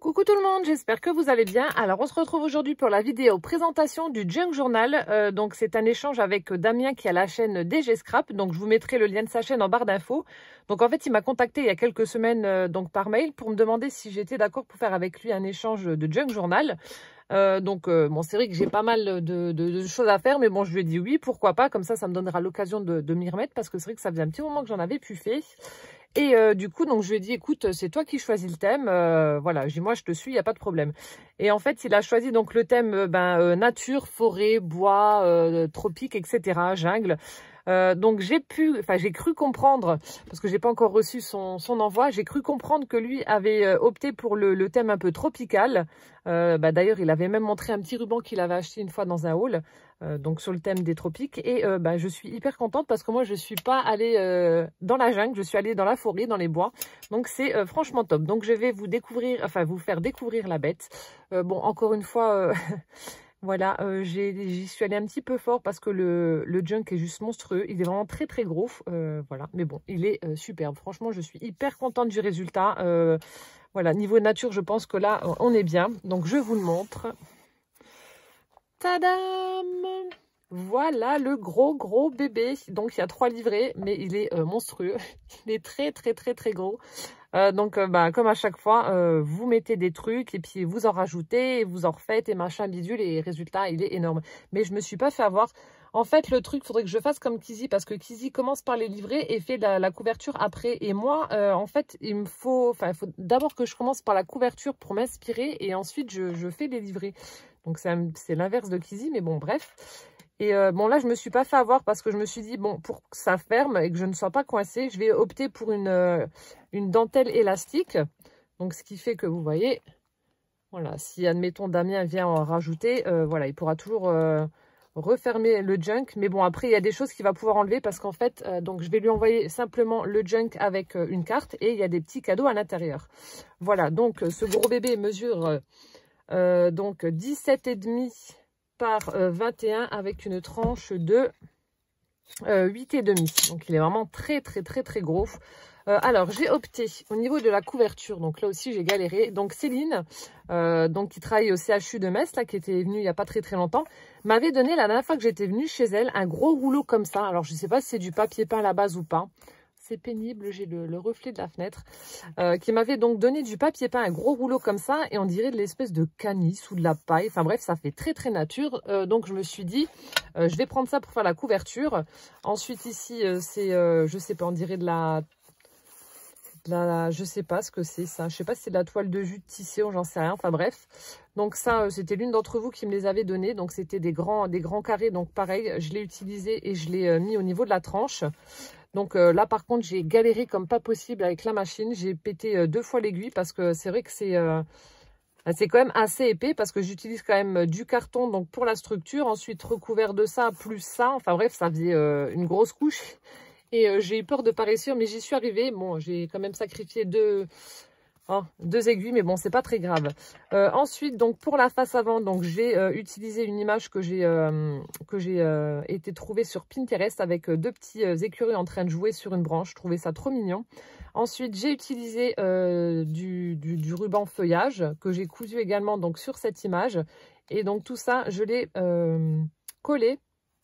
Coucou tout le monde, j'espère que vous allez bien. Alors on se retrouve aujourd'hui pour la vidéo présentation du Junk Journal. Donc c'est un échange avec Damien qui a la chaîne DG Scrap. Donc je vous mettrai le lien de sa chaîne en barre d'infos. Donc en fait il m'a contacté il y a quelques semaines donc par mail pour me demander si j'étais d'accord pour faire avec lui un échange de Junk Journal. Bon, c'est vrai que j'ai pas mal de choses à faire, mais bon, je lui ai dit oui, pourquoi pas, comme ça me donnera l'occasion de m'y remettre, parce que c'est vrai que ça faisait un petit moment que j'en avais plus fait. Et du coup, donc je lui ai dit, écoute, c'est toi qui choisis le thème, voilà, j'ai dit, moi je te suis, il n'y a pas de problème. Et en fait, il a choisi donc le thème nature, forêt, bois, tropique, etc., jungle. Donc j'ai cru comprendre, parce que j'ai pas encore reçu son envoi, j'ai cru comprendre que lui avait opté pour le thème un peu tropical. D'ailleurs, il avait même montré un petit ruban qu'il avait acheté une fois dans un haul, donc sur le thème des tropiques. Et je suis hyper contente parce que moi, je suis pas allée dans la jungle, je suis allée dans la forêt, dans les bois. Donc c'est franchement top. Donc je vais vous faire découvrir la bête. Bon, encore une fois... Voilà, j'y suis allée un petit peu fort parce que le junk est juste monstrueux. Il est vraiment très très gros. Voilà, mais bon, il est superbe. Franchement, je suis hyper contente du résultat. Voilà, niveau nature, je pense que là, on est bien. Donc, je vous le montre. Tadam! Voilà le gros bébé. Donc, il y a 3 livrets, mais il est monstrueux. Il est très très gros. Comme à chaque fois, vous mettez des trucs et puis vous en rajoutez, et vous en refaites et machin bidule et résultat, il est énorme. Mais je me suis pas fait avoir. En fait, le truc, faudrait que je fasse comme Kizzy parce que Kizzy commence par les livrets et fait la couverture après. Et moi, en fait, il faut d'abord que je commence par la couverture pour m'inspirer et ensuite je fais les livrets. Donc c'est l'inverse de Kizzy, mais bon, bref. Et bon, là, je me suis pas fait avoir parce que je me suis dit, bon, pour que ça ferme et que je ne sois pas coincée, je vais opter pour une dentelle élastique. Donc, ce qui fait que, vous voyez, voilà, si, admettons, Damien vient en rajouter, voilà, il pourra toujours refermer le junk. Mais bon, après, il y a des choses qu'il va pouvoir enlever parce qu'en fait, donc, je vais lui envoyer simplement le junk avec une carte et il y a des petits cadeaux à l'intérieur. Voilà, donc, ce gros bébé mesure donc 17,5 par 21 avec une tranche de 8,5. Donc il est vraiment très gros. Alors j'ai opté au niveau de la couverture, donc là aussi j'ai galéré. Donc Céline, donc qui travaille au CHU de Metz, là, qui était venue il n'y a pas très longtemps, m'avait donné la dernière fois que j'étais venue chez elle un gros rouleau comme ça. Alors je ne sais pas si c'est du papier peint à la base ou pas. C'est pénible, j'ai le reflet de la fenêtre, qui m'avait donc donné du papier peint, un gros rouleau comme ça, et on dirait de l'espèce de canis ou de la paille. Enfin bref, ça fait très nature. Donc je me suis dit, je vais prendre ça pour faire la couverture. Ensuite ici, c'est, je sais pas, on dirait je sais pas ce que c'est ça. Je sais pas si c'est de la toile de jute tissée ou j'en sais rien. Enfin bref. Donc ça, c'était l'une d'entre vous qui me les avait donnés. Donc c'était des grands carrés. Donc pareil, je l'ai utilisé et je l'ai mis au niveau de la tranche. Donc là, par contre, j'ai galéré comme pas possible avec la machine. J'ai pété 2 fois l'aiguille parce que c'est vrai que c'est quand même assez épais parce que j'utilise quand même du carton donc pour la structure. Ensuite, recouvert de ça, plus ça. Enfin bref, ça faisait une grosse couche. Et j'ai eu peur de ne pas réussir, mais j'y suis arrivée. Bon, j'ai quand même sacrifié 2 aiguilles, mais bon, c'est pas très grave. Ensuite, donc pour la face avant, donc j'ai utilisé une image que j'ai été trouvée sur Pinterest avec 2 petits écureuils en train de jouer sur une branche. Je trouvais ça trop mignon. Ensuite, j'ai utilisé du ruban feuillage que j'ai cousu également donc sur cette image. Et donc tout ça, je l'ai collé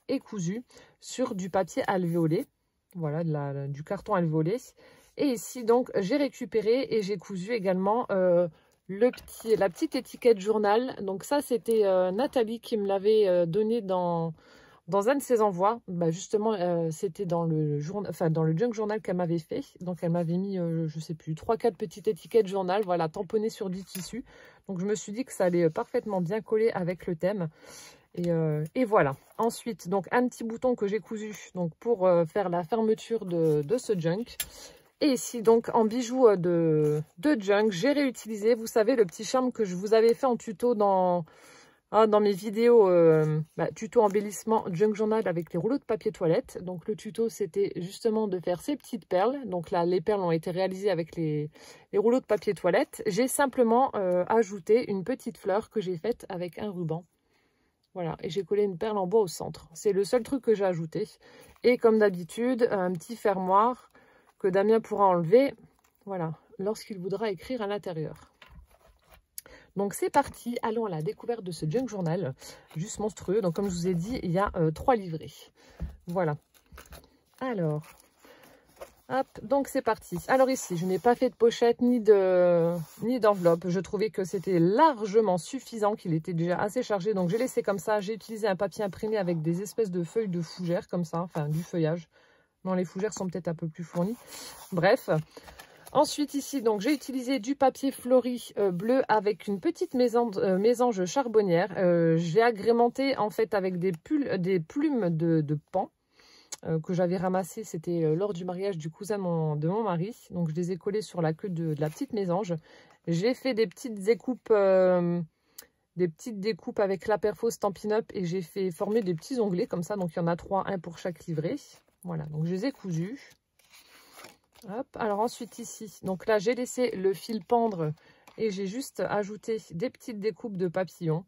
et cousu sur du papier alvéolé. Voilà, du carton alvéolé. Et ici, donc, j'ai récupéré et j'ai cousu également la petite étiquette journal. Donc ça, c'était Nathalie qui me l'avait donné dans un de ses envois. Justement, c'était dans le junk journal qu'elle m'avait fait. Donc, elle m'avait mis, je sais plus, 3-4 petites étiquettes journal, voilà, tamponnées sur du tissu. Donc, je me suis dit que ça allait parfaitement bien coller avec le thème. Et voilà. Ensuite, donc un petit bouton que j'ai cousu donc pour faire la fermeture de ce junk. Et ici, donc en bijoux de junk, j'ai réutilisé, vous savez, le petit charme que je vous avais fait en tuto dans mes vidéos tuto embellissement junk journal avec les rouleaux de papier toilette. Donc le tuto, c'était justement de faire ces petites perles. Donc là, les perles ont été réalisées avec les rouleaux de papier toilette. J'ai simplement ajouté une petite fleur que j'ai faite avec un ruban. Voilà, et j'ai collé une perle en bois au centre. C'est le seul truc que j'ai ajouté. Et comme d'habitude, un petit fermoir que Damien pourra enlever, voilà, lorsqu'il voudra écrire à l'intérieur. Donc c'est parti, allons à la découverte de ce junk journal, juste monstrueux. Donc comme je vous ai dit, il y a 3 livrets. Voilà. Alors, hop, donc c'est parti. Alors ici, je n'ai pas fait de pochette ni d'enveloppe. Je trouvais que c'était largement suffisant, qu'il était déjà assez chargé. Donc j'ai laissé comme ça. J'ai utilisé un papier imprimé avec des espèces de feuilles de fougère comme ça, enfin du feuillage. Non, les fougères sont peut-être un peu plus fournies. Bref. Ensuite ici, donc j'ai utilisé du papier fleuri bleu avec une petite mésange charbonnière. J'ai agrémenté en fait avec des plumes de paon que j'avais ramassées. C'était lors du mariage du cousin de mon mari. Donc je les ai collées sur la queue de la petite mésange. J'ai fait des petites découpes avec la perfo Stampin' Up et j'ai fait former des petits onglets comme ça. Donc il y en a 3, un pour chaque livret. Voilà, donc je les ai cousus. Hop, alors ensuite ici, donc là j'ai laissé le fil pendre et j'ai juste ajouté des petites découpes de papillons,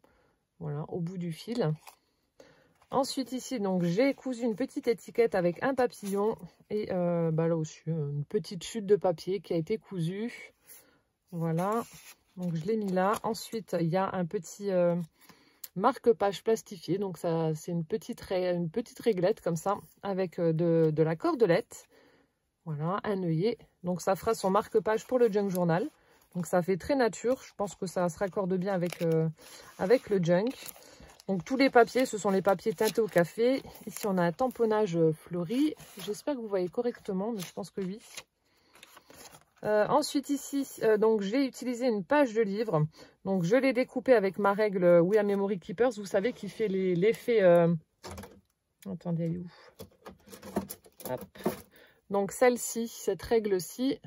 voilà, au bout du fil. Ensuite ici, donc j'ai cousu une petite étiquette avec un papillon et là aussi une petite chute de papier qui a été cousue. Voilà, donc je l'ai mis là. Ensuite il y a un petit marque-page plastifié, donc ça c'est une petite réglette comme ça avec de la cordelette. Voilà, un œillet. Donc ça fera son marque-page pour le junk journal. Donc ça fait très nature. Je pense que ça se raccorde bien avec le junk. Donc tous les papiers, ce sont les papiers teintés au café. Ici on a un tamponnage fleuri. J'espère que vous voyez correctement, mais je pense que oui. Ensuite ici, donc j'ai utilisé une page de livre. Donc je l'ai découpée avec ma règle We Are Memory Keepers. Vous savez qui fait l'effet... Attendez, elle est où? Hop. Donc celle-ci, cette règle-ci,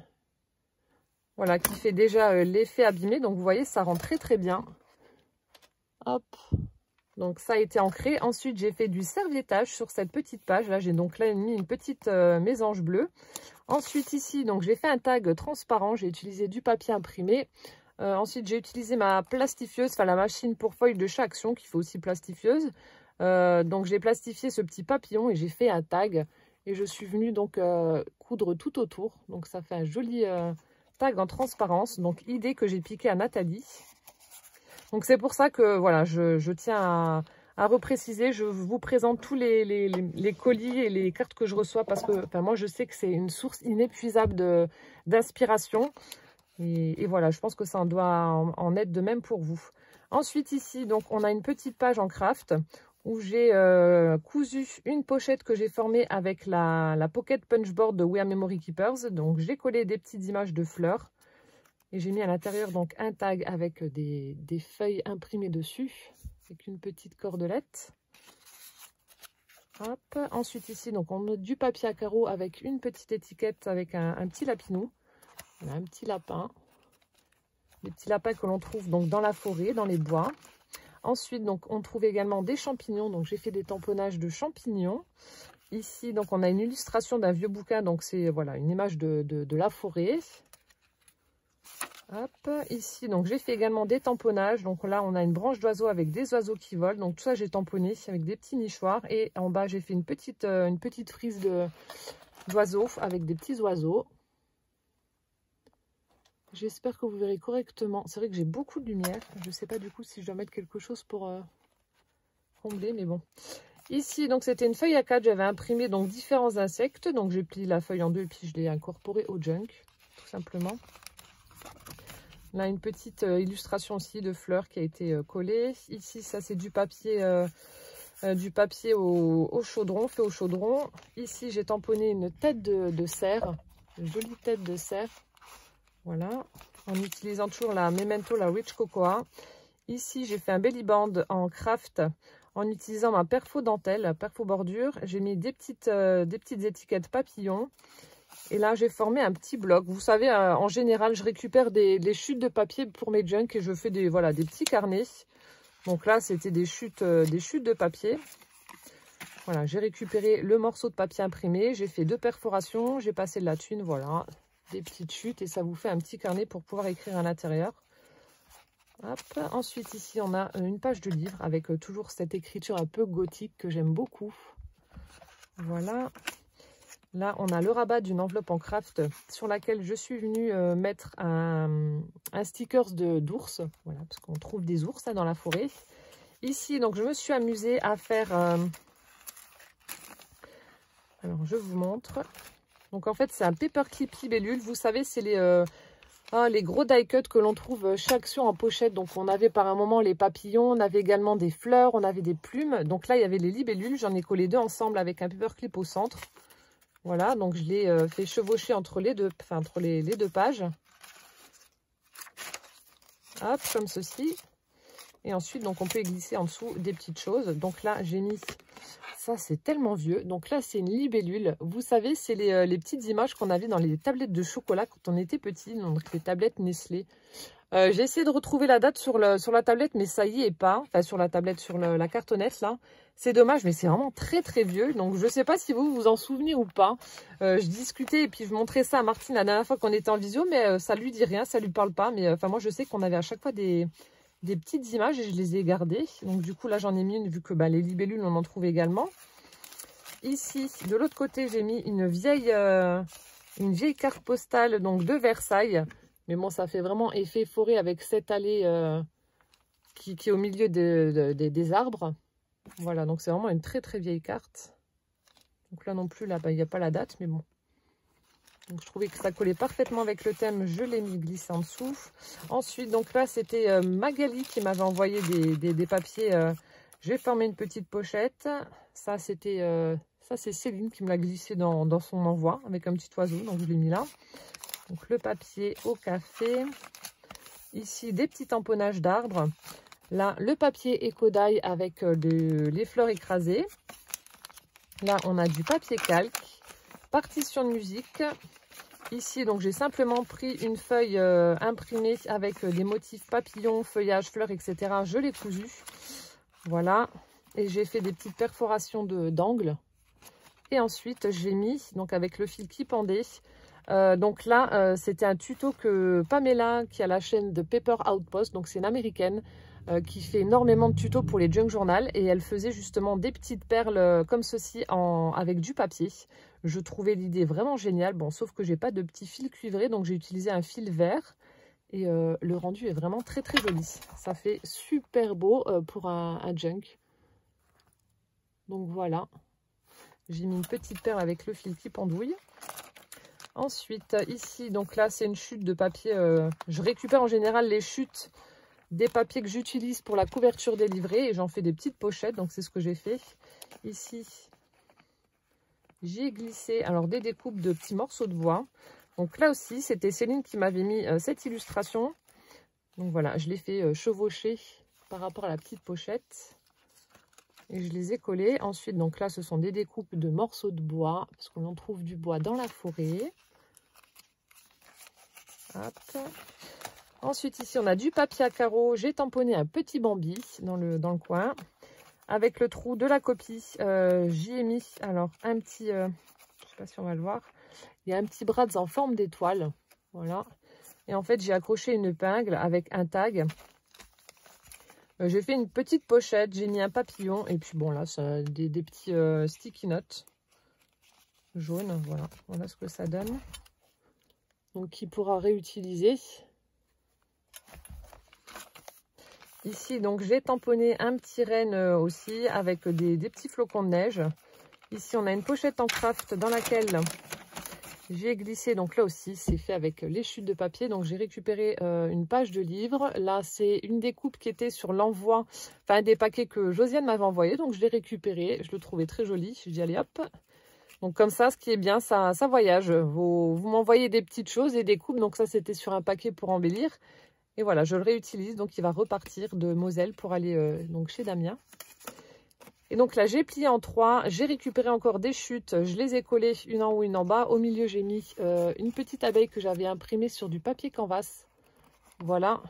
voilà, qui fait déjà l'effet abîmé. Donc vous voyez, ça rend très très bien. Hop. Donc ça a été ancré. Ensuite, j'ai fait du serviettage sur cette petite page. Là, j'ai donc là mis une petite mésange bleue. Ensuite ici, donc j'ai fait un tag transparent. J'ai utilisé du papier imprimé. Ensuite, j'ai utilisé ma plastifieuse, enfin la machine pour feuilles de chat Action qui fait aussi plastifieuse. Donc j'ai plastifié ce petit papillon et j'ai fait un tag. Et je suis venue donc coudre tout autour. Donc ça fait un joli tag en transparence. Donc idée que j'ai piquée à Nathalie. Donc c'est pour ça que voilà, je tiens à repréciser. Je vous présente tous les colis et les cartes que je reçois. Parce que moi je sais que c'est une source inépuisable d'inspiration. Et voilà, je pense que ça doit en être de même pour vous. Ensuite ici, donc on a une petite page en craft où j'ai cousu une pochette que j'ai formée avec la Pocket Punchboard de We Are Memory Keepers. Donc j'ai collé des petites images de fleurs et j'ai mis à l'intérieur donc un tag avec des feuilles imprimées dessus avec une petite cordelette. Hop. Ensuite ici, donc on a du papier à carreaux avec une petite étiquette avec un petit lapinou. Voilà, un petit lapin. Des petits lapins que l'on trouve donc dans la forêt, dans les bois. Ensuite, donc, on trouve également des champignons. Donc, j'ai fait des tamponnages de champignons. Ici, donc, on a une illustration d'un vieux bouquin. Donc, c'est voilà, une image de la forêt. Hop. Ici, donc, j'ai fait également des tamponnages. Donc, là, on a une branche d'oiseau avec des oiseaux qui volent. Donc, tout ça, j'ai tamponné avec des petits nichoirs. Et en bas, j'ai fait une petite frise d'oiseaux avec des petits oiseaux. J'espère que vous verrez correctement. C'est vrai que j'ai beaucoup de lumière. Je ne sais pas du coup si je dois mettre quelque chose pour combler, mais bon. Ici, donc c'était une feuille A4. J'avais imprimé donc différents insectes. Donc j'ai plié la feuille en deux et puis je l'ai incorporée au junk, tout simplement. Là, une petite illustration aussi de fleurs qui a été collée. Ici, ça c'est du papier au chaudron, fait au chaudron. Ici, j'ai tamponné une tête de cerf, une jolie tête de cerf. Voilà, en utilisant toujours la Memento, la Rich Cocoa. Ici, j'ai fait un belly band en craft en utilisant ma perfo dentelle, la perfo bordure. J'ai mis des petites étiquettes papillons. Et là, j'ai formé un petit bloc. Vous savez, en général, je récupère des chutes de papier pour mes junks et je fais des petits carnets. Donc là, c'était des chutes de papier. Voilà, j'ai récupéré le morceau de papier imprimé. J'ai fait 2 perforations. J'ai passé de la thune, voilà. Des petites chutes et ça vous fait un petit carnet pour pouvoir écrire à l'intérieur. Ensuite ici on a une page de livre avec toujours cette écriture un peu gothique que j'aime beaucoup. Voilà. Là, on a le rabat d'une enveloppe en craft sur laquelle je suis venue mettre un stickers d'ours. Voilà, parce qu'on trouve des ours hein, dans la forêt. Ici, donc, je me suis amusée à faire... alors, je vous montre. Donc, en fait, c'est un paperclip libellule. Vous savez, c'est les gros die cuts que l'on trouve chez Action en pochette. Donc, on avait par un moment les papillons, on avait également des fleurs, on avait des plumes. Donc là, il y avait les libellules. J'en ai collé deux ensemble avec un paperclip au centre. Voilà, donc je l'ai fait chevaucher entre les deux pages. Hop, comme ceci. Et ensuite, donc on peut y glisser en dessous des petites choses. Donc là, j'ai mis... Ça, c'est tellement vieux. Donc là, c'est une libellule. Vous savez, c'est les petites images qu'on avait dans les tablettes de chocolat quand on était petit. Donc les tablettes Nestlé. J'ai essayé de retrouver la date sur la tablette, mais ça y est pas. Enfin, sur la tablette, sur la cartonnette, là. C'est dommage, mais c'est vraiment très, très vieux. Donc, je ne sais pas si vous vous en souvenez ou pas. Je discutais et puis je montrais ça à Martine la dernière fois qu'on était en visio, mais ça lui dit rien, ça lui parle pas. Mais enfin, moi, je sais qu'on avait à chaque fois des petites images et je les ai gardées. Donc, du coup, là, j'en ai mis une vu que les libellules, on en trouve également. Ici, de l'autre côté, j'ai mis une vieille carte postale donc de Versailles. Mais bon, ça fait vraiment effet forêt avec cette allée qui est au milieu des arbres. Voilà, donc c'est vraiment une très très vieille carte. Donc là non plus, là, il n'y a pas la date, mais bon. Donc je trouvais que ça collait parfaitement avec le thème, je l'ai mis glissé en dessous. Ensuite, donc là, c'était Magali qui m'avait envoyé des papiers. J'ai formé une petite pochette. Ça, c'est Céline qui me l'a glissé dans son envoi avec un petit oiseau, donc je l'ai mis là. Donc le papier au café. Ici, des petits tamponnages d'arbres. Là, le papier éco-die avec les fleurs écrasées. Là, on a du papier calque. Partition de musique. Ici, donc j'ai simplement pris une feuille imprimée avec des motifs papillons, feuillages, fleurs, etc. Je l'ai cousu. Voilà. Et j'ai fait des petites perforations d'angles. Et ensuite, j'ai mis, donc avec le fil qui pendait, donc là, c'était un tuto que Pamela, qui a la chaîne de Paper Outpost, donc c'est une américaine, qui fait énormément de tutos pour les junk journal. Et elle faisait justement des petites perles comme ceci avec du papier. Je trouvais l'idée vraiment géniale. Bon, sauf que j'ai pas de petit fil cuivré, donc j'ai utilisé un fil vert. Et le rendu est vraiment très très joli. Ça fait super beau pour un junk. Donc voilà. J'ai mis une petite perle avec le fil qui pendouille. Ensuite, ici, donc là, c'est une chute de papier. Je récupère en général les chutes des papiers que j'utilise pour la couverture des livrets. Et j'en fais des petites pochettes. Donc, c'est ce que j'ai fait. Ici, j'ai glissé alors des découpes de petits morceaux de bois. Donc là aussi, c'était Céline qui m'avait mis cette illustration. Donc voilà, je l'ai fait chevaucher par rapport à la petite pochette. Et je les ai collés. Ensuite, donc là, ce sont des découpes de morceaux de bois. Parce qu'on en trouve du bois dans la forêt. Hop. Ensuite, ici, on a du papier à carreaux. J'ai tamponné un petit Bambi dans le coin. Avec le trou de la copie, j'y ai mis alors un petit... je ne sais pas si on va le voir. Il y a un petit bras en forme d'étoile. Voilà. Et en fait, j'ai accroché une épingle avec un tag. J'ai fait une petite pochette, j'ai mis un papillon et puis bon là, ça, des petits sticky notes jaunes, voilà ce que ça donne. Donc qui pourra réutiliser. Ici donc j'ai tamponné un petit renne aussi avec des petits flocons de neige. Ici on a une pochette en craft dans laquelle j'ai glissé, donc là aussi c'est fait avec les chutes de papier. Donc j'ai récupéré une page de livre. Là c'est une découpe qui était sur l'envoi, enfin des paquets que Josiane m'avait envoyé. Donc je l'ai récupéré, je le trouvais très joli. Je dis allez hop. Donc comme ça, ce qui est bien, ça voyage. Vous m'envoyez des petites choses et des coupes. Donc ça c'était sur un paquet pour embellir. Et voilà, je le réutilise. Donc il va repartir de Moselle pour aller donc chez Damien. Et donc là, j'ai plié en 3, j'ai récupéré encore des chutes, je les ai collées une en haut, une en bas. Au milieu, j'ai mis une petite abeille que j'avais imprimée sur du papier canvas. Voilà.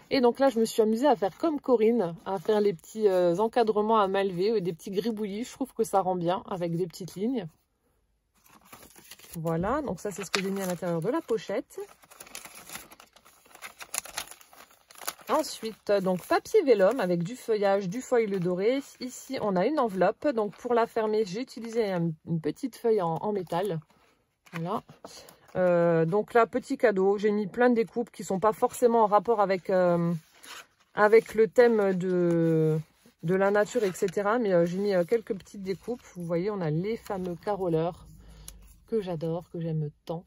Et donc là, je me suis amusée à faire comme Corinne, à faire les petits encadrements à main levée, des petits gribouillis. Je trouve que ça rend bien avec des petites lignes. Voilà, donc ça, c'est ce que j'ai mis à l'intérieur de la pochette. Ensuite, donc papier vélum avec du feuillage, du foil doré. Ici, on a une enveloppe. Donc pour la fermer, j'ai utilisé une petite feuille en métal. Voilà. Donc là, petit cadeau. J'ai mis plein de découpes qui sont pas forcément en rapport avec, avec le thème de la nature, etc. Mais j'ai mis quelques petites découpes. Vous voyez, on a les fameux caroleurs que j'adore, que j'aime tant.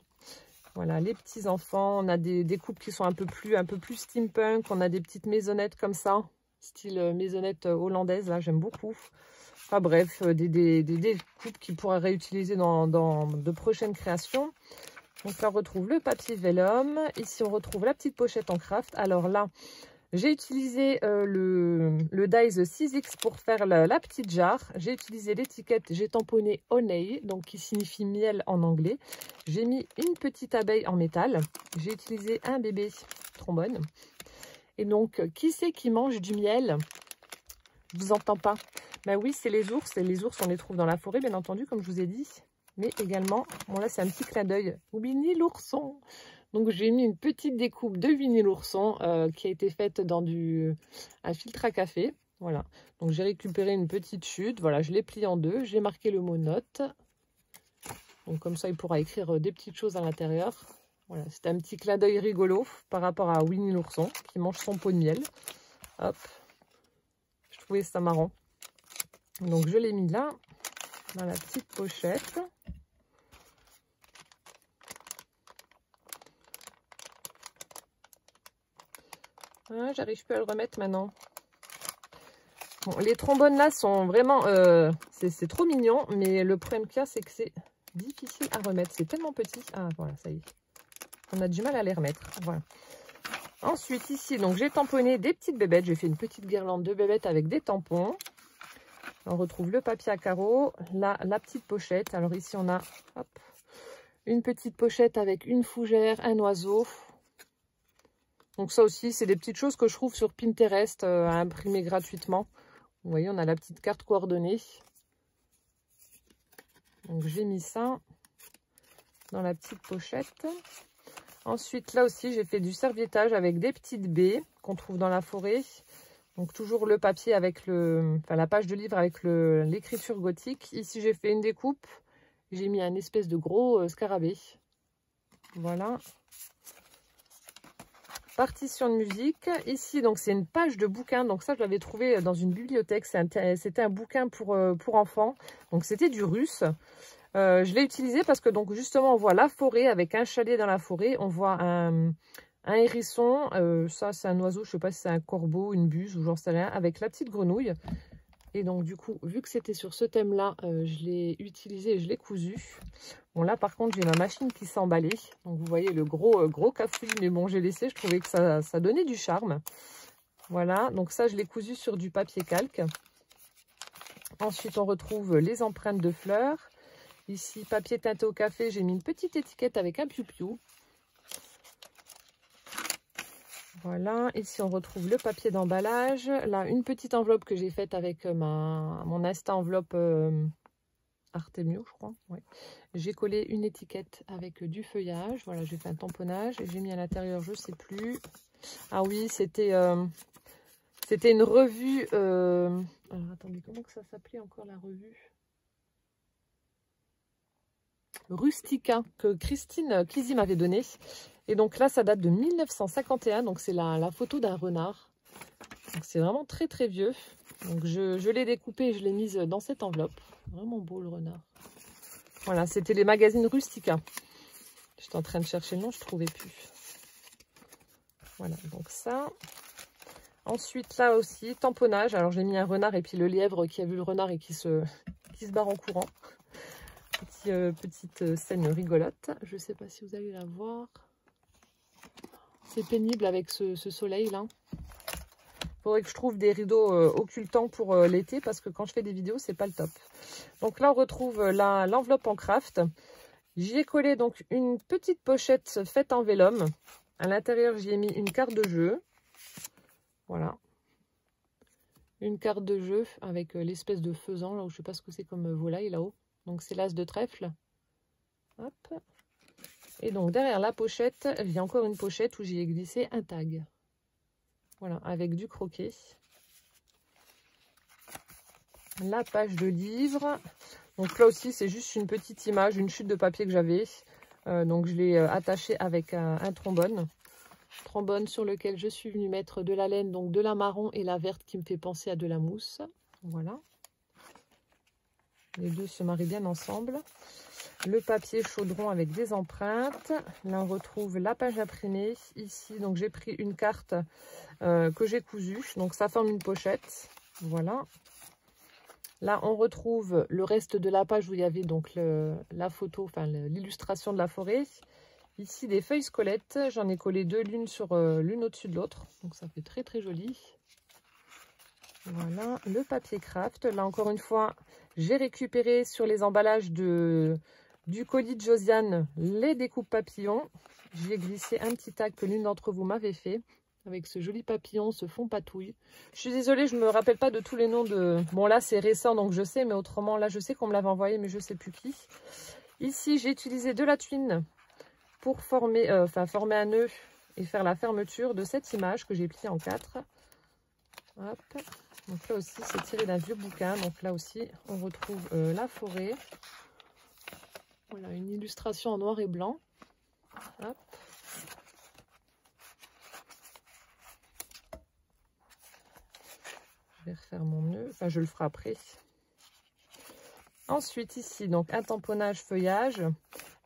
Voilà, les petits enfants. On a des découpes qui sont un peu plus steampunk. On a des petites maisonnettes comme ça, style maisonnette hollandaise. Là, j'aime beaucoup. Enfin bref, des découpes qui pourraient réutiliser dans de prochaines créations. Donc là, on retrouve le papier vellum. Ici, on retrouve la petite pochette en craft. Alors là, j'ai utilisé le dies 6X pour faire la petite jarre. J'ai utilisé l'étiquette, j'ai tamponné honey, donc qui signifie miel en anglais. J'ai mis une petite abeille en métal. J'ai utilisé un bébé trombone. Et donc, qui c'est qui mange du miel? Je vous entends pas. Ben oui, c'est les ours. Et les ours, on les trouve dans la forêt, bien entendu, comme je vous ai dit. Mais également, bon là, c'est un petit clin d'œil au Winnie l'ourson. Donc, j'ai mis une petite découpe de Winnie l'ourson qui a été faite dans un filtre à café. Voilà. Donc, j'ai récupéré une petite chute. Voilà, je l'ai pliée en deux. J'ai marqué le mot note. Donc, comme ça, il pourra écrire des petites choses à l'intérieur. Voilà, c'est un petit clin d'œil rigolo par rapport à Winnie l'ourson qui mange son pot de miel. Hop. Je trouvais ça marrant. Donc, je l'ai mis là, dans la petite pochette. Ah, j'arrive plus à le remettre maintenant. Bon, les trombones là sont vraiment... c'est trop mignon, mais le problème qu'il y a, c'est que c'est difficile à remettre. C'est tellement petit. Ah, voilà, ça y est. On a du mal à les remettre. Voilà. Ensuite, ici, donc j'ai tamponné des petites bébêtes. J'ai fait une petite guirlande de bébêtes avec des tampons. On retrouve le papier à carreaux, la petite pochette. Alors ici, on a hop, une petite pochette avec une fougère, un oiseau. Donc ça aussi, c'est des petites choses que je trouve sur Pinterest à imprimer gratuitement. Vous voyez, on a la petite carte coordonnée. Donc j'ai mis ça dans la petite pochette. Ensuite, là aussi, j'ai fait du serviettage avec des petites baies qu'on trouve dans la forêt. Donc toujours le papier avec la page de livre avec l'écriture gothique. Ici, j'ai fait une découpe. J'ai mis un espèce de gros scarabée. Voilà. Partition de musique. Ici, donc c'est une page de bouquin. Donc ça, je l'avais trouvé dans une bibliothèque. C'était un bouquin pour enfants. Donc c'était du russe. Je l'ai utilisé parce que donc justement, on voit la forêt avec un chalet dans la forêt. On voit un hérisson. Ça, c'est un oiseau. Je ne sais pas si c'est un corbeau, une buse ou j'en sais rien. Avec la petite grenouille. Et donc du coup, vu que c'était sur ce thème-là, je l'ai utilisé et je l'ai cousu. Bon là par contre, j'ai ma machine qui s'est emballée. Donc vous voyez le gros cafouillis, mais bon j'ai laissé, je trouvais que ça donnait du charme. Voilà, donc ça je l'ai cousu sur du papier calque. Ensuite on retrouve les empreintes de fleurs. Ici, papier teinté au café, j'ai mis une petite étiquette avec un piou-piou. Voilà, ici on retrouve le papier d'emballage. Là, une petite enveloppe que j'ai faite avec mon Insta enveloppe Artemio, je crois. Ouais. J'ai collé une étiquette avec du feuillage. Voilà, j'ai fait un tamponnage et j'ai mis à l'intérieur, je sais plus. Ah oui, c'était une revue. Alors attendez, comment que ça s'appelait encore la revue? Rustica, que Christine Clizy m'avait donné. Et donc là, ça date de 1951. Donc c'est la photo d'un renard. Donc c'est vraiment très très vieux. Donc je l'ai découpé et je l'ai mise dans cette enveloppe. Vraiment beau le renard. Voilà, c'était les magazines Rustica. J'étais en train de chercher le nom, je ne trouvais plus. Voilà, donc ça. Ensuite, là aussi, tamponnage. Alors j'ai mis un renard et puis le lièvre qui a vu le renard et qui se barre en courant. Petite scène rigolote. Je ne sais pas si vous allez la voir. C'est pénible avec ce soleil là. Il faudrait que je trouve des rideaux occultants pour l'été parce que quand je fais des vidéos, c'est pas le top. Donc là, on retrouve l'enveloppe en craft. J'y ai collé donc une petite pochette faite en vellum. À l'intérieur, j'y ai mis une carte de jeu. Voilà. Une carte de jeu avec l'espèce de faisan, là où je sais pas ce que c'est comme volaille là-haut. Donc c'est l'as de trèfle. Hop. Et donc derrière la pochette, il y a encore une pochette où j'y ai glissé un tag. Voilà, avec du croquet. La page de livre. Donc là aussi, c'est juste une petite image, une chute de papier que j'avais. Donc je l'ai attaché avec un trombone. Trombone sur lequel je suis venue mettre de la laine, donc de la marron et la verte qui me fait penser à de la mousse. Voilà. Les deux se marient bien ensemble. Le papier chaudron avec des empreintes. Là, on retrouve la page imprimée. Ici, donc j'ai pris une carte que j'ai cousue. Donc, ça forme une pochette. Voilà. Là, on retrouve le reste de la page où il y avait donc la photo, enfin l'illustration de la forêt. Ici, des feuilles squelettes. J'en ai collé deux, l'une sur l'une au-dessus de l'autre. Donc, ça fait très, très joli. Voilà, le papier craft. Là, encore une fois, j'ai récupéré sur les emballages du colis de Josiane les découpes papillons. J'y ai glissé un petit tag que l'une d'entre vous m'avait fait avec ce joli papillon, ce fond patouille. Je suis désolée, je ne me rappelle pas de tous les noms de... Bon, là, c'est récent, donc je sais, mais autrement, là, je sais qu'on me l'avait envoyé, mais je ne sais plus qui. Ici, j'ai utilisé de la tuile pour former un nœud et faire la fermeture de cette image que j'ai pliée en 4. Hop. Donc là aussi, c'est tiré d'un vieux bouquin. Donc là aussi, on retrouve la forêt. Voilà, une illustration en noir et blanc. Hop. Je vais refaire mon nœud. Enfin, je le ferai après. Ensuite, ici, donc un tamponnage feuillage.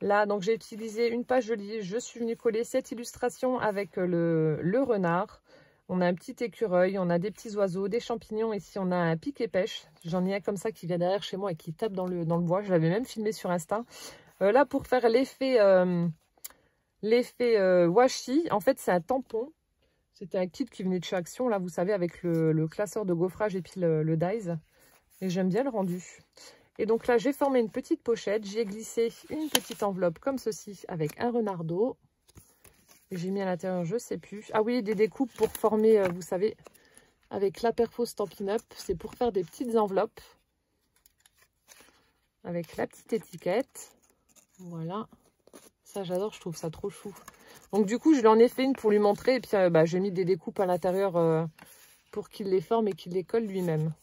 Là, donc j'ai utilisé une page jolie. Je suis venue coller cette illustration avec le renard. On a un petit écureuil, on a des petits oiseaux, des champignons. Ici, on a un pic et pêche. J'en ai un comme ça qui vient derrière chez moi et qui tape dans le bois. Je l'avais même filmé sur Insta. Là, pour faire l'effet washi, en fait, c'est un tampon. C'était un kit qui venait de chez Action, là, vous savez, avec le classeur de gaufrage et puis le dies. Et j'aime bien le rendu. Et donc là, j'ai formé une petite pochette. J'y ai glissé une petite enveloppe comme ceci avec un renardeau. J'ai mis à l'intérieur, je sais plus. Ah oui, des découpes pour former, vous savez, avec la Perfo Stampin' Up. C'est pour faire des petites enveloppes. Avec la petite étiquette. Voilà. Ça, j'adore, je trouve ça trop chou. Donc du coup, je lui en ai fait une pour lui montrer. Et puis, j'ai mis des découpes à l'intérieur pour qu'il les forme et qu'il les colle lui-même.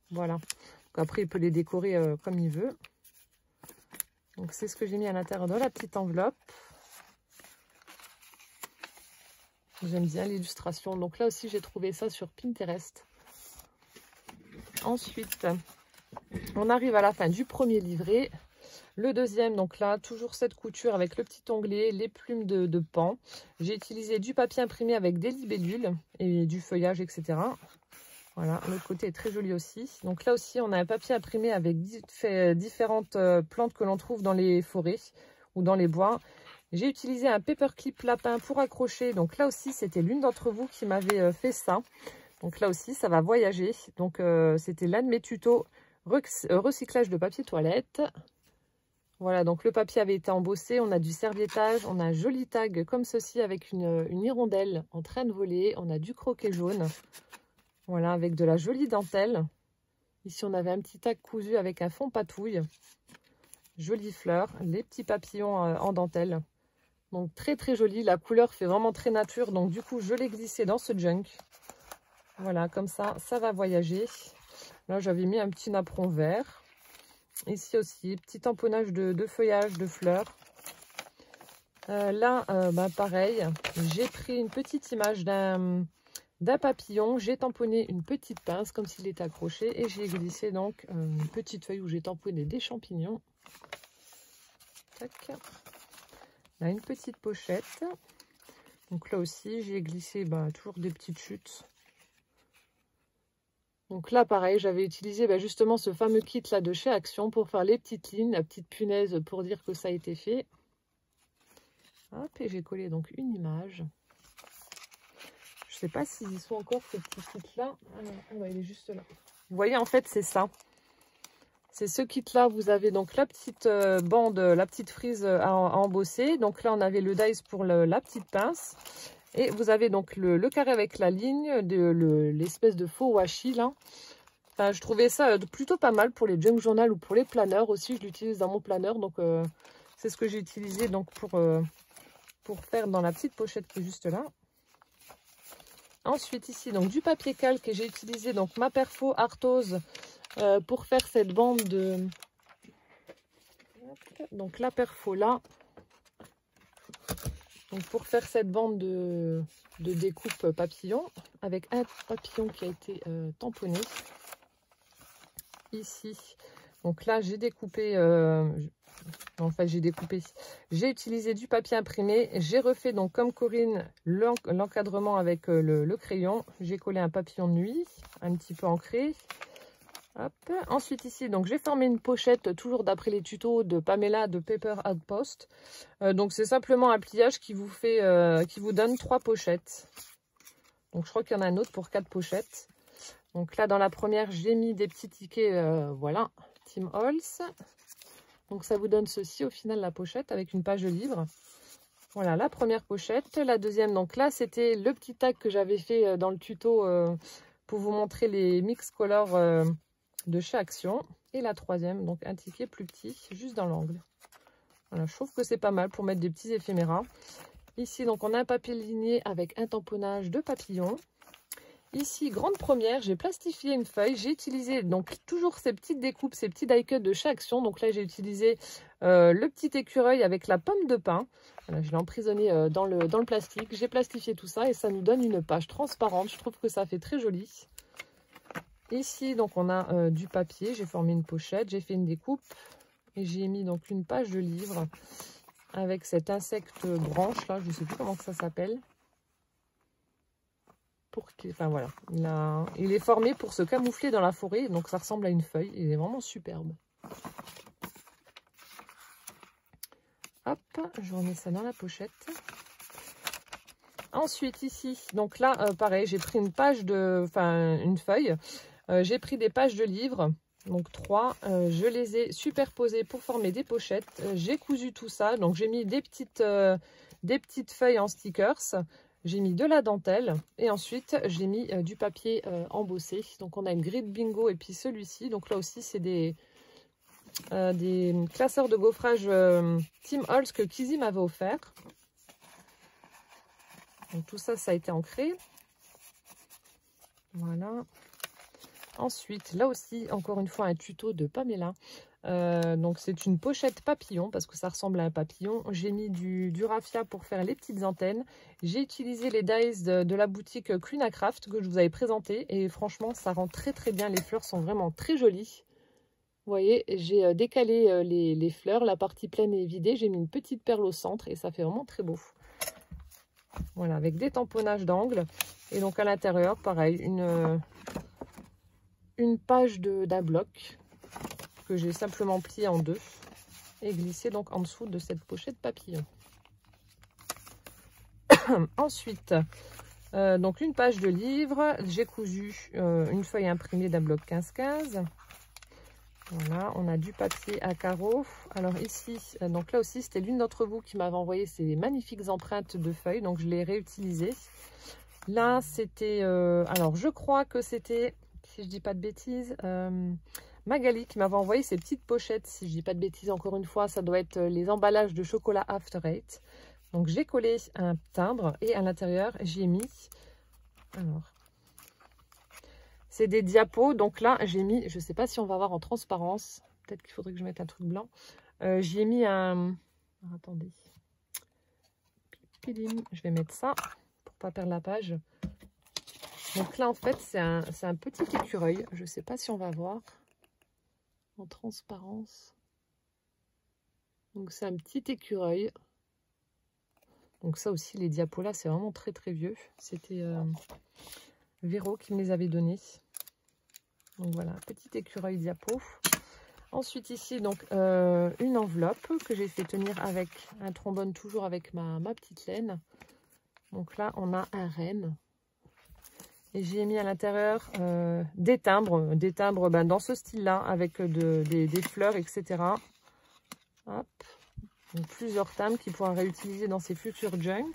Voilà. Donc, après, il peut les décorer comme il veut. Donc, c'est ce que j'ai mis à l'intérieur de la petite enveloppe. J'aime bien l'illustration. Donc là aussi, j'ai trouvé ça sur Pinterest. Ensuite, on arrive à la fin du premier livret. Le deuxième, donc là, toujours cette couture avec le petit onglet, les plumes de pan. J'ai utilisé du papier imprimé avec des libellules et du feuillage, etc. Voilà, l'autre côté est très joli aussi. Donc là aussi, on a un papier imprimé avec différentes plantes que l'on trouve dans les forêts ou dans les bois. J'ai utilisé un paperclip lapin pour accrocher. Donc là aussi, c'était l'une d'entre vous qui m'avait fait ça. Donc là aussi, ça va voyager. Donc c'était l'un de mes tutos recyclage de papier toilette. Voilà, donc le papier avait été embossé. On a du serviettage. On a un joli tag comme ceci avec une hirondelle en train de voler. On a du croquet jaune. Voilà, avec de la jolie dentelle. Ici, on avait un petit tag cousu avec un fond patouille. Jolie fleur. Les petits papillons en dentelle. Donc très très joli, la couleur fait vraiment très nature, donc du coup je l'ai glissé dans ce junk. Voilà, comme ça, ça va voyager. Là j'avais mis un petit napperon vert. Ici aussi, petit tamponnage de feuillage, de fleurs. Là, pareil, j'ai pris une petite image d'un papillon. J'ai tamponné une petite pince comme s'il était accroché et j'ai glissé donc une petite feuille où j'ai tamponné des champignons. Tac. Là, une petite pochette. Donc là aussi, j'ai glissé toujours des petites chutes. Donc là, pareil, j'avais utilisé justement ce fameux kit là de chez Action pour faire les petites lignes, la petite punaise pour dire que ça a été fait. Hop, et j'ai collé donc une image. Je sais pas s'ils y sont encore ces petits kits là. Ah non, il est juste là. Vous voyez, en fait, c'est ça. C'est ce kit-là, vous avez donc la petite bande, la petite frise à embosser. Donc là, on avait le dies pour la petite pince. Et vous avez donc le carré avec la ligne, l'espèce de faux washi là. Enfin, je trouvais ça plutôt pas mal pour les junk journal ou pour les planeurs aussi. Je l'utilise dans mon planeur. Donc, c'est ce que j'ai utilisé donc pour faire dans la petite pochette qui est juste là. Ensuite, ici, donc du papier calque. Et j'ai utilisé donc ma Perfo Arthose. Pour faire cette bande de... Donc la perfo là, Donc pour faire cette bande de découpe papillon, avec un papillon qui a été tamponné ici. Donc là j'ai découpé, j'ai utilisé du papier imprimé. J'ai refait donc comme Corinne l'encadrement avec le crayon. J'ai collé un papillon de nuit, un petit peu ancré. Hop. Ensuite ici, donc j'ai formé une pochette toujours d'après les tutos de Pamela de Paper Outpost. Donc c'est simplement un pliage qui vous fait, qui vous donne 3 pochettes. Donc je crois qu'il y en a un autre pour 4 pochettes. Donc là dans la première j'ai mis des petits tickets, voilà, Tim Holtz. Donc ça vous donne ceci au final la pochette avec une page de livre. Voilà la première pochette. La deuxième, donc là c'était le petit tag que j'avais fait dans le tuto pour vous montrer les mix colors de chez Action. Et la troisième, donc un ticket plus petit, juste dans l'angle. Voilà, je trouve que c'est pas mal pour mettre des petits éphéméras. Ici, donc on a un papier ligné avec un tamponnage de papillon. Ici, grande première, j'ai plastifié une feuille. J'ai utilisé donc toujours ces petites découpes, ces petits die-cuts de chez Action. Donc là, j'ai utilisé le petit écureuil avec la pomme de pin. Voilà, je l'ai emprisonné dans le plastique. J'ai plastifié tout ça et ça nous donne une page transparente. Je trouve que ça fait très joli. Ici, donc on a du papier. J'ai formé une pochette, j'ai fait une découpe et j'ai mis donc une page de livre avec cet insecte branche là. Je ne sais plus comment que ça s'appelle. Enfin voilà, il est formé pour se camoufler dans la forêt, donc ça ressemble à une feuille. Il est vraiment superbe. Hop, je remets ça dans la pochette. Ensuite ici, donc là pareil, j'ai pris une page une feuille. J'ai pris des pages de livres, donc 3. Je les ai superposées pour former des pochettes. J'ai cousu tout ça, donc j'ai mis des petites feuilles en stickers. J'ai mis de la dentelle et ensuite j'ai mis du papier embossé. Donc on a une grille de bingo et puis celui-ci. Donc là aussi c'est des classeurs de gaufrage Tim Holtz que Kizzy m'avait offert. Donc tout ça, ça a été ancré. Voilà. Ensuite, là aussi, encore une fois, un tuto de Pamela. Donc c'est une pochette papillon parce que ça ressemble à un papillon. J'ai mis du raffia pour faire les petites antennes. J'ai utilisé les dies de la boutique Cluna Craft que je vous avais présenté et franchement ça rend très très bien. Les fleurs sont vraiment très jolies. Vous voyez, j'ai décalé les fleurs, la partie pleine est vidée. J'ai mis une petite perle au centre et ça fait vraiment très beau. Voilà, avec des tamponnages d'angle. Et donc à l'intérieur, pareil, une page d'un bloc que j'ai simplement plié en 2 et glissé donc en dessous de cette pochette papillon. Ensuite, donc une page de livre, j'ai cousu une feuille imprimée d'un bloc 15-15. Voilà, on a du papier à carreaux. Alors ici, donc là aussi, c'était l'une d'entre vous qui m'avait envoyé ces magnifiques empreintes de feuilles, donc je les ai réutilisées. Là, c'était, alors je crois que c'était, si je dis pas de bêtises, Magali qui m'avait envoyé ces petites pochettes, si je dis pas de bêtises, encore une fois, ça doit être les emballages de chocolat After Eight. Donc j'ai collé un timbre et à l'intérieur, j'ai mis, alors, c'est des diapos, donc là j'ai mis, je sais pas si on va voir en transparence, peut-être qu'il faudrait que je mette un truc blanc. J'y ai mis un, alors, attendez, je vais mettre ça pour pas perdre la page. Donc là en fait c'est un petit écureuil, je sais pas si on va voir en transparence. Donc c'est un petit écureuil. Donc ça aussi les diapos là c'est vraiment très très vieux. C'était Véro qui me les avait donnés. Donc voilà, petit écureuil diapo. Ensuite ici, donc une enveloppe que j'ai fait tenir avec un trombone, toujours avec ma petite laine. Donc là, on a un renne. Et j'ai mis à l'intérieur des timbres dans ce style-là, avec des fleurs, etc. Hop. Donc, plusieurs timbres qu'il pourra réutiliser dans ses futurs junk.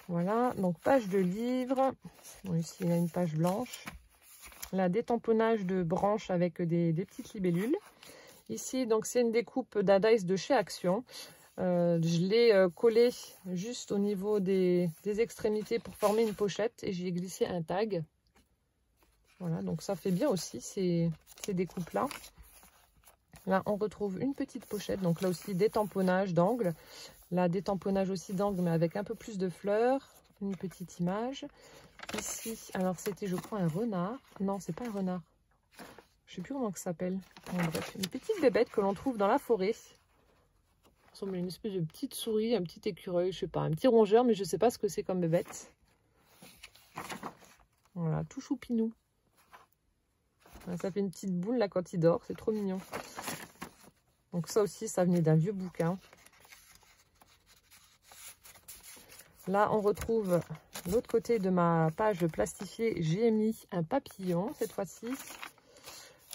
Voilà, donc page de livre. Bon, ici, il y a une page blanche. Là, des tamponnages de branches avec des petites libellules. Ici, donc c'est une découpe d'Adice de chez Action. Je l'ai collé juste au niveau des extrémités pour former une pochette et j'y ai glissé un tag. Voilà, donc ça fait bien aussi ces découpes-là. Là, on retrouve une petite pochette. Donc là aussi, des tamponnages d'angle. Là, des tamponnages aussi d'angle, mais avec un peu plus de fleurs. Une petite image. Ici, alors c'était, je crois, un renard. Non, c'est pas un renard. Je sais plus comment ça s'appelle. Bon, bref, une petite bébête que l'on trouve dans la forêt. Ça ressemble à une espèce de petite souris, un petit écureuil, je sais pas, un petit rongeur, mais je sais pas ce que c'est comme bébête. Voilà, tout choupinou. Ça fait une petite boule là quand il dort, c'est trop mignon. Donc ça aussi, ça venait d'un vieux bouquin. Là, on retrouve l'autre côté de ma page plastifiée. J'ai mis un papillon cette fois-ci.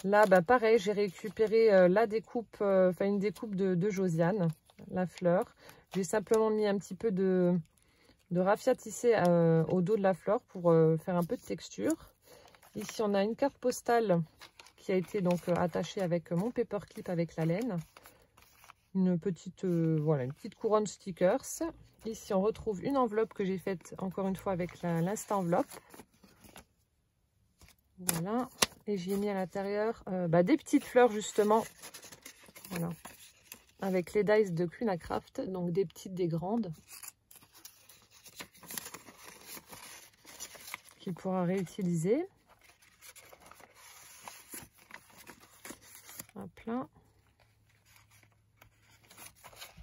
Là, bah, pareil, j'ai récupéré la découpe, une découpe de Josiane, la fleur. J'ai simplement mis un petit peu de raffia tissé au dos de la fleur pour faire un peu de texture. Ici, on a une carte postale qui a été donc attachée avec mon paperclip avec la laine. Une petite, voilà, une petite couronne stickers. Ici, on retrouve une enveloppe que j'ai faite encore une fois avec l'Insta enveloppe. Voilà. Et j'ai mis à l'intérieur des petites fleurs justement. Voilà. Avec les dies de Queen Craft. Donc des petites, des grandes. Qu'il pourra réutiliser. Hop là.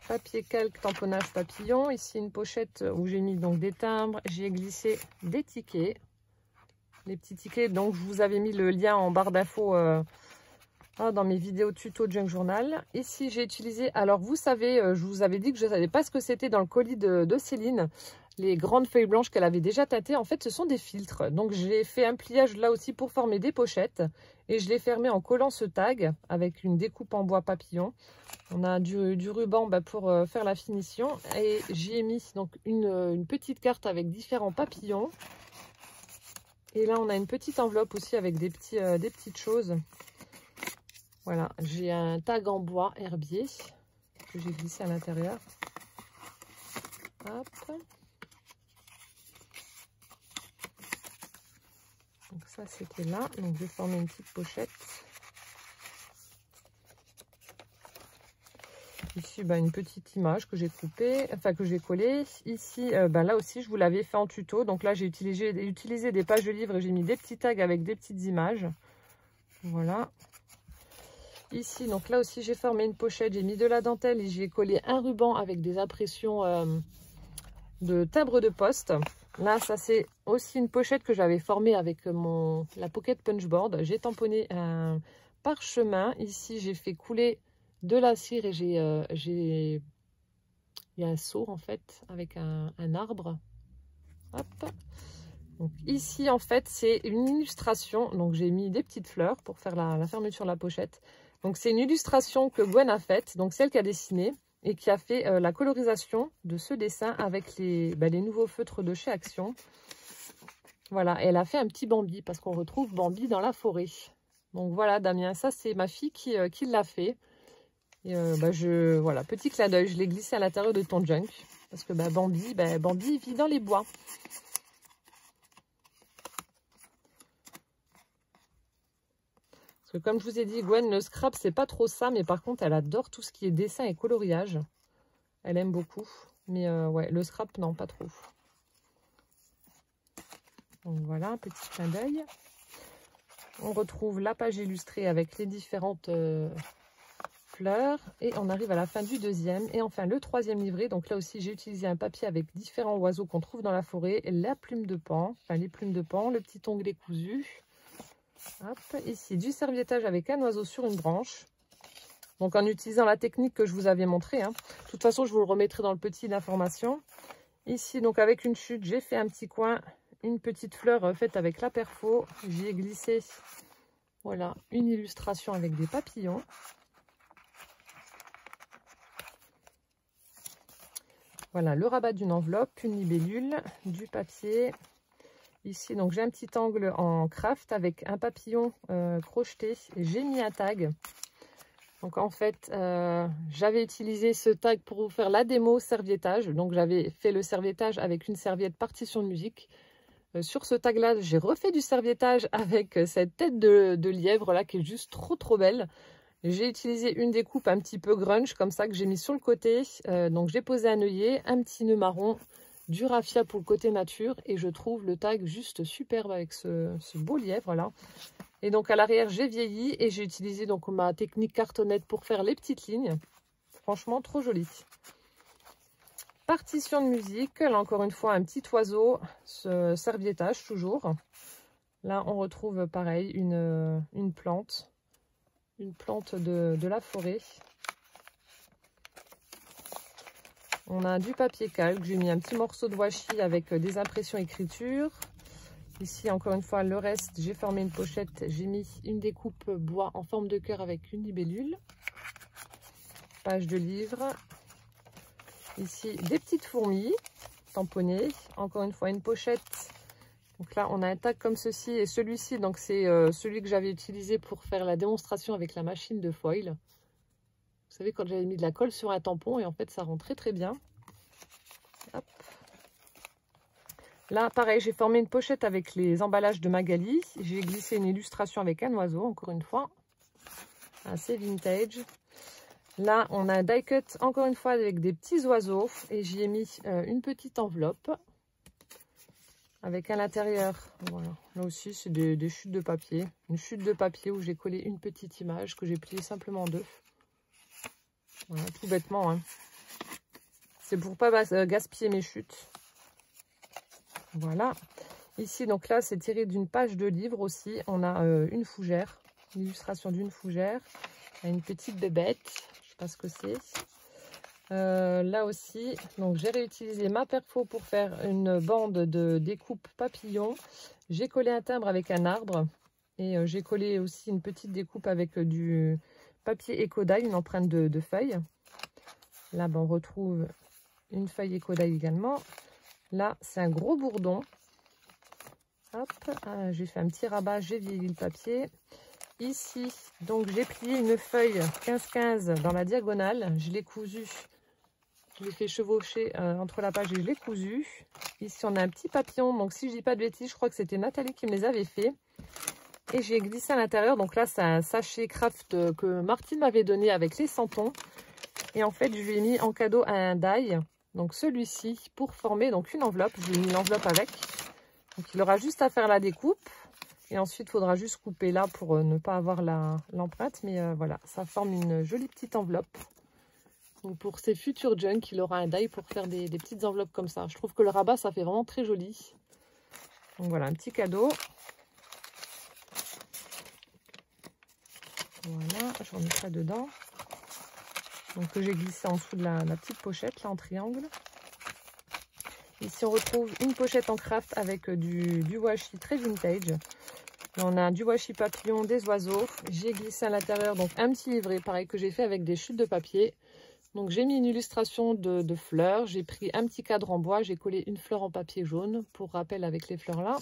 Papier calque, tamponnage papillon. Ici une pochette où j'ai mis donc des timbres. J'ai glissé des tickets. Les petits tickets, donc je vous avais mis le lien en barre d'infos dans mes vidéos tuto Junk Journal. Ici j'ai utilisé, alors vous savez, je vous avais dit que je ne savais pas ce que c'était dans le colis de Céline. Les grandes feuilles blanches qu'elle avait déjà tâtées, en fait ce sont des filtres. Donc j'ai fait un pliage là aussi pour former des pochettes. Et je l'ai fermé en collant ce tag avec une découpe en bois papillon. On a du ruban pour faire la finition. Et j'y ai mis donc une petite carte avec différents papillons. Et là, on a une petite enveloppe aussi avec des petites choses. Voilà, j'ai un tag en bois herbier que j'ai glissé à l'intérieur. Hop. Donc ça, c'était là. Donc, je vais former une petite pochette. Ici, une petite image que j'ai coupée, que j'ai collée. Ici, là aussi, je vous l'avais fait en tuto. Donc là, j'ai utilisé des pages de livres et j'ai mis des petits tags avec des petites images. Voilà. Ici, donc là aussi, j'ai formé une pochette. J'ai mis de la dentelle et j'ai collé un ruban avec des impressions de timbre de poste. Là, ça, c'est aussi une pochette que j'avais formée avec la Pocket Punchboard. J'ai tamponné un parchemin. Ici, j'ai fait couler de la cire et il y a un seau en fait avec un arbre. Hop. Donc ici en fait c'est une illustration, donc j'ai mis des petites fleurs pour faire la fermeture de la pochette. Donc c'est une illustration que Gwen a faite, donc celle qui a dessiné et qui a fait la colorisation de ce dessin avec les nouveaux feutres de chez Action. Voilà, elle a fait un petit Bambi parce qu'on retrouve Bambi dans la forêt. Donc voilà Damien, ça c'est ma fille qui l'a fait. Et voilà, petit clin d'œil, je l'ai glissé à l'intérieur de ton junk. Parce que Bambi vit dans les bois. Parce que comme je vous ai dit, Gwen, le scrap, c'est pas trop ça. Mais par contre, elle adore tout ce qui est dessin et coloriage. Elle aime beaucoup. Mais ouais, le scrap, non, pas trop. Donc voilà, petit clin d'œil. On retrouve la page illustrée avec les différentes... fleurs et on arrive à la fin du deuxième et enfin le troisième livret. Donc là aussi j'ai utilisé un papier avec différents oiseaux qu'on trouve dans la forêt, la plume de paon, les plumes de paon, le petit onglet cousu. Hop, ici du serviettage avec un oiseau sur une branche, donc en utilisant la technique que je vous avais montré, hein. De toute façon je vous le remettrai dans le petit d'information. Ici donc avec une chute, j'ai fait un petit coin, une petite fleur faite avec la perfo, j'y ai glissé voilà une illustration avec des papillons. Voilà, le rabat d'une enveloppe, une libellule, du papier. Ici, donc j'ai un petit angle en craft avec un papillon crocheté. Et j'ai mis un tag. Donc en fait, j'avais utilisé ce tag pour vous faire la démo serviettage. Donc j'avais fait le serviettage avec une serviette partition de musique. Sur ce tag-là, j'ai refait du serviettage avec cette tête de lièvre là qui est juste trop belle. J'ai utilisé une découpe un petit peu grunge comme ça que j'ai mis sur le côté. Donc j'ai posé un œillet, un petit nœud marron, du raffia pour le côté nature et je trouve le tag juste superbe avec ce beau lièvre là. Et donc à l'arrière j'ai vieilli et j'ai utilisé donc ma technique cartonnette pour faire les petites lignes. Franchement trop joli. Partition de musique, là encore une fois un petit oiseau, ce serviettage toujours. Là on retrouve pareil une plante de la forêt. On a du papier calque, j'ai mis un petit morceau de washi avec des impressions écriture. Ici encore une fois le reste, j'ai formé une pochette, j'ai mis une découpe bois en forme de cœur avec une libellule. Page de livre. Ici des petites fourmis tamponnées, encore une fois une pochette. Donc là on a un tag comme ceci et celui-ci donc c'est celui que j'avais utilisé pour faire la démonstration avec la machine de foil. Vous savez quand j'avais mis de la colle sur un tampon et en fait ça rend très bien. Hop. Là pareil j'ai formé une pochette avec les emballages de Magali. J'ai glissé une illustration avec un oiseau encore une fois. Assez vintage. Là, on a un die cut, encore une fois, avec des petits oiseaux. Et j'y ai mis une petite enveloppe. Avec à l'intérieur, voilà. Là aussi, c'est des chutes de papier. Une chute de papier où j'ai collé une petite image que j'ai pliée simplement en deux. Voilà, tout bêtement. Hein. C'est pour pas gaspiller mes chutes. Voilà. Ici, donc là, c'est tiré d'une page de livre aussi. On a une fougère. L'illustration d'une fougère. Une petite bébête. Ce que c'est là aussi donc j'ai réutilisé ma perfo pour faire une bande de découpe papillon. J'ai collé un timbre avec un arbre et j'ai collé aussi une petite découpe avec du papier éco-die, une empreinte de feuille. Là on retrouve une feuille éco-die également. Là c'est un gros bourdon. Hop, j'ai fait un petit rabat, j'ai vieilli le papier. Ici, donc j'ai plié une feuille 15-15 dans la diagonale. Je l'ai cousue. Je l'ai fait chevaucher entre la page et je l'ai cousue. Ici, on a un petit papillon. Donc, si je dis pas de bêtises, je crois que c'était Nathalie qui me les avait fait. Et j'ai glissé à l'intérieur. Donc là, c'est un sachet craft que Martine m'avait donné avec les santons. Et en fait, je lui ai mis en cadeau un die. Donc celui-ci pour former donc une enveloppe. Je lui ai mis l'enveloppe avec. Donc, il aura juste à faire la découpe. Et ensuite, il faudra juste couper là pour ne pas avoir l'empreinte. Mais voilà, ça forme une jolie petite enveloppe. Donc pour ses futurs junk, il aura un die pour faire des petites enveloppes comme ça. Je trouve que le rabat, ça fait vraiment très joli. Donc voilà, un petit cadeau. Voilà, je remets ça dedans. Donc que j'ai glissé en dessous de la petite pochette, là, en triangle. Ici, on retrouve une pochette en craft avec du washi très vintage. Là, on a du washi papillon, des oiseaux. J'ai glissé à l'intérieur donc un petit livret, pareil, que j'ai fait avec des chutes de papier. Donc, j'ai mis une illustration de fleurs. J'ai pris un petit cadre en bois. J'ai collé une fleur en papier jaune pour rappel avec les fleurs là.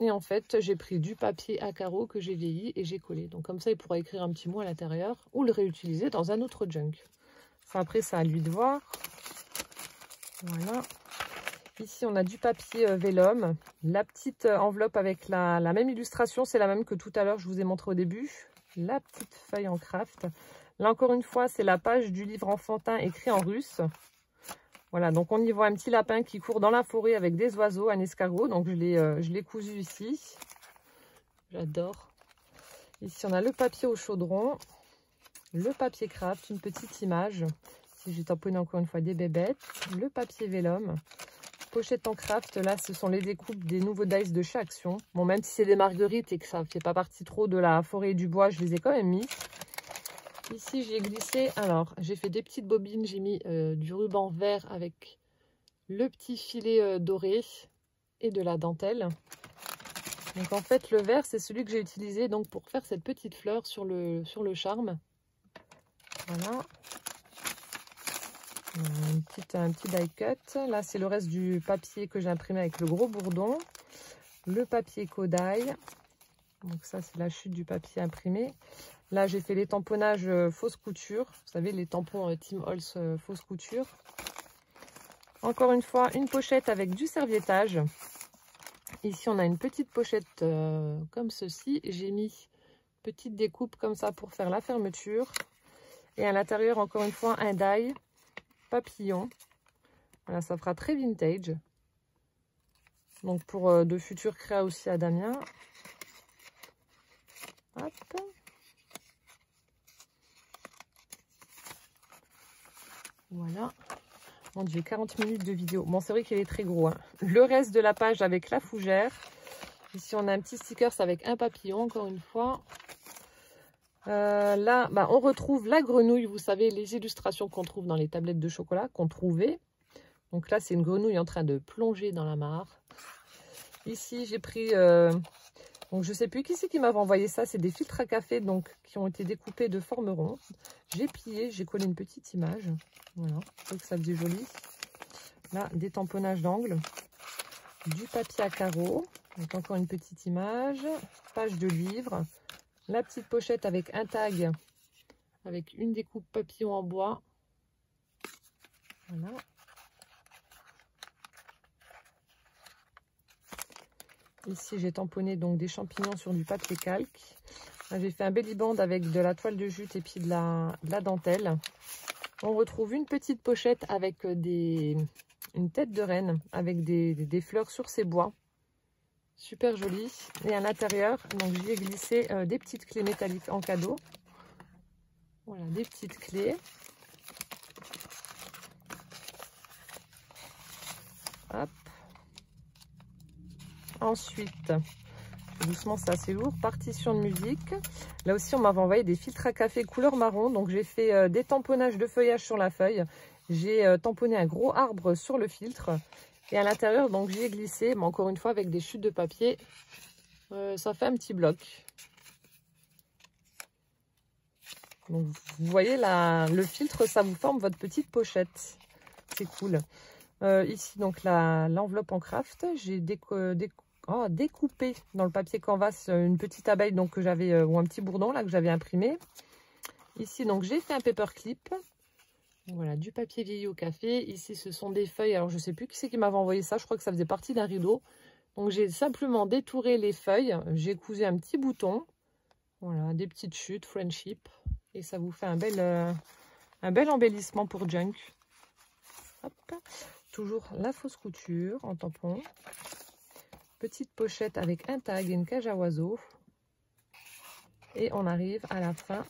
Et en fait, j'ai pris du papier à carreaux que j'ai vieilli et j'ai collé. Donc, comme ça, il pourra écrire un petit mot à l'intérieur ou le réutiliser dans un autre junk. Enfin, après, c'est à lui de voir. Voilà. Ici, on a du papier vélum. La petite enveloppe avec la même illustration. C'est la même que tout à l'heure, je vous ai montré au début. La petite feuille en craft. Là, encore une fois, c'est la page du livre enfantin écrit en russe. Voilà, donc on y voit un petit lapin qui court dans la forêt avec des oiseaux, un escargot. Donc, je l'ai cousu ici. J'adore. Ici, on a le papier au chaudron. Le papier craft, une petite image. Ici, j'ai tamponné encore une fois des bébêtes. Le papier vélum. Pochette en craft, là, ce sont les découpes des nouveaux dice de chez Action. Bon, même si c'est des marguerites et que ça ne fait pas partie trop de la forêt et du bois, je les ai quand même mis. Ici, j'ai glissé, alors, j'ai fait des petites bobines, j'ai mis du ruban vert avec le petit filet doré et de la dentelle. Donc, en fait, le vert, c'est celui que j'ai utilisé donc, pour faire cette petite fleur sur le charme. Voilà. Un petit die cut. Là, c'est le reste du papier que j'ai imprimé avec le gros bourdon. Le papier Kodai. Donc ça, c'est la chute du papier imprimé. Là, j'ai fait les tamponnages fausse couture. Vous savez, les tampons Tim Holtz fausse couture. Encore une fois, une pochette avec du serviettage. Ici, on a une petite pochette comme ceci. J'ai mis une petite découpe comme ça pour faire la fermeture. Et à l'intérieur, encore une fois, un die papillon. Voilà, ça fera très vintage. Donc, pour de futurs créas aussi à Damien. Hop. Voilà. Mon Dieu, 40 minutes de vidéo. Bon, c'est vrai qu'il est très gros. Hein. Le reste de la page avec la fougère. Ici, on a un petit sticker avec un papillon, encore une fois. Là, bah, on retrouve la grenouille. Vous savez, les illustrations qu'on trouve dans les tablettes de chocolat, qu'on trouvait. Donc là, c'est une grenouille en train de plonger dans la mare. Ici, j'ai pris... donc, je ne sais plus qui c'est qui m'avait envoyé ça. C'est des filtres à café donc, qui ont été découpés de forme ronde. J'ai plié, j'ai collé une petite image. Voilà, je trouve que ça faisait joli. Là, des tamponnages d'angle. Du papier à carreaux. Donc, encore une petite image. Page de livre. La petite pochette avec un tag. Avec une découpe papillon en bois. Voilà. Ici, j'ai tamponné donc des champignons sur du papier calque. J'ai fait un belly band avec de la toile de jute et puis de la dentelle. On retrouve une petite pochette avec une tête de reine avec des fleurs sur ses bois. Super joli. Et à l'intérieur, donc j'y ai glissé des petites clés métalliques en cadeau. Voilà, des petites clés. Hop. Ensuite, doucement, c'est assez lourd. Partition de musique. Là aussi, on m'avait envoyé des filtres à café couleur marron. Donc, j'ai fait des tamponnages de feuillage sur la feuille. J'ai tamponné un gros arbre sur le filtre. Et à l'intérieur, donc, j'y ai glissé, mais encore une fois, avec des chutes de papier. Ça fait un petit bloc. Donc, vous voyez, le filtre, ça vous forme votre petite pochette. C'est cool. Ici, donc, l'enveloppe en craft. J'ai découpé dans le papier canvas une petite abeille donc que j'avais ou un petit bourdon là que j'avais imprimé. Ici donc j'ai fait un paperclip. Voilà, du papier vieilli au café. Ici ce sont des feuilles. Alors je sais plus qui c'est qui m'avait envoyé ça. Je crois que ça faisait partie d'un rideau. Donc j'ai simplement détouré les feuilles. J'ai cousu un petit bouton. Voilà, des petites chutes friendship et ça vous fait un bel embellissement pour junk. Hop. Toujours la fausse couture en tampon. Petite pochette avec un tag et une cage à oiseaux. Et on arrive à la fin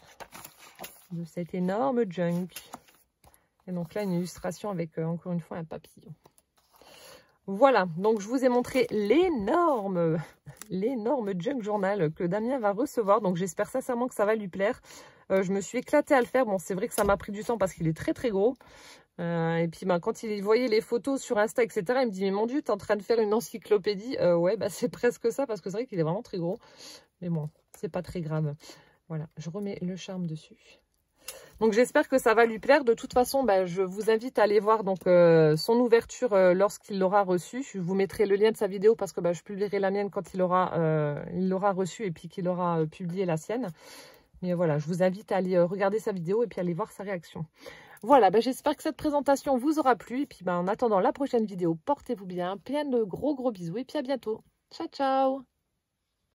de cet énorme junk. Et donc là, une illustration avec encore une fois un papillon. Voilà, donc je vous ai montré l'énorme junk journal que Damien va recevoir. Donc j'espère sincèrement que ça va lui plaire. Je me suis éclatée à le faire. Bon, c'est vrai que ça m'a pris du temps parce qu'il est très très gros. Et puis quand il voyait les photos sur Insta, etc., il me dit, mais mon Dieu, tu es en train de faire une encyclopédie. Ouais, bah, c'est presque ça parce que c'est vrai qu'il est vraiment très gros. Mais bon, c'est pas très grave. Voilà, je remets le charme dessus. Donc j'espère que ça va lui plaire. De toute façon, bah, je vous invite à aller voir donc, son ouverture lorsqu'il l'aura reçu. Je vous mettrai le lien de sa vidéo parce que bah, je publierai la mienne quand il l'aura reçu et puis qu'il aura publié la sienne. Mais voilà, je vous invite à aller regarder sa vidéo et puis aller voir sa réaction. Voilà, bah, j'espère que cette présentation vous aura plu. Et puis bah, en attendant la prochaine vidéo, portez-vous bien. Plein de gros bisous et puis à bientôt. Ciao, ciao!